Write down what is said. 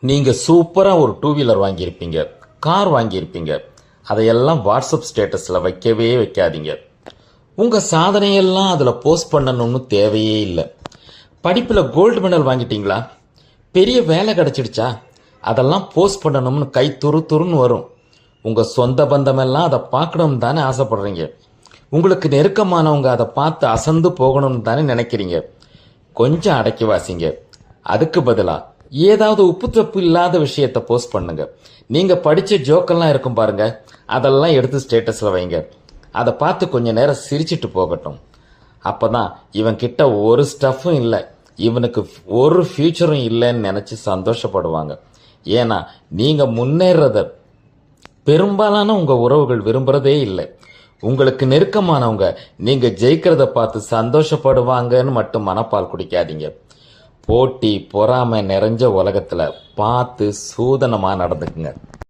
நீங்கள் சூப்பராக ஒரு 2 வீலர் வாங்கியிருப்பீங்க, கார் வாங்கியிருப்பீங்க. அதையெல்லாம் வாட்ஸ்அப் ஸ்டேட்டஸில் வைக்கவே வைக்காதீங்க. உங்கள் சாதனையெல்லாம் அதில் போஸ்ட் பண்ணணும்னு தேவையே இல்லை. படிப்பில் கோல்டு மெடல் வாங்கிட்டீங்களா, பெரிய வேலை கிடச்சிடுச்சா, அதெல்லாம் போஸ்ட் பண்ணணும்னு கை துருன்னு வரும். உங்கள் சொந்த பந்தமெல்லாம் அதை பார்க்கணும்னு தானே ஆசைப்படுறீங்க. உங்களுக்கு நெருக்கமானவங்க அதை பார்த்து அசந்து போகணும்னு தானே நினைக்கிறீங்க. கொஞ்சம் அடக்கி வாசிங்க. அதுக்கு பதிலாக ஏதாவது உப்பு தப்பு இல்லாத விஷயத்த போஸ்ட் பண்ணுங்க. நீங்கள் படித்த ஜோக்கெல்லாம் இருக்கும் பாருங்க, அதெல்லாம் எடுத்து ஸ்டேட்டஸில் வைங்க. அதை பார்த்து கொஞ்ச நேரம் சிரிச்சிட்டு போகட்டும். அப்போ தான் இவன்கிட்ட ஒரு ஸ்டஃப்பும் இல்லை, இவனுக்கு ஒரு ஃபியூச்சரும் இல்லைன்னு நினச்சி சந்தோஷப்படுவாங்க. ஏன்னா நீங்கள் முன்னேறத பெரும்பாலான உங்கள் உறவுகள் விரும்புகிறதே இல்லை. உங்களுக்கு நெருக்கமானவங்க நீங்கள் ஜெயிக்கிறத பார்த்து சந்தோஷப்படுவாங்கன்னு மட்டும் மனப்பால் குடிக்காதீங்க. போட்டி பொறாமை நிறைஞ்ச உலகத்தில் பார்த்து சூதனமாக நடந்துக்குங்க.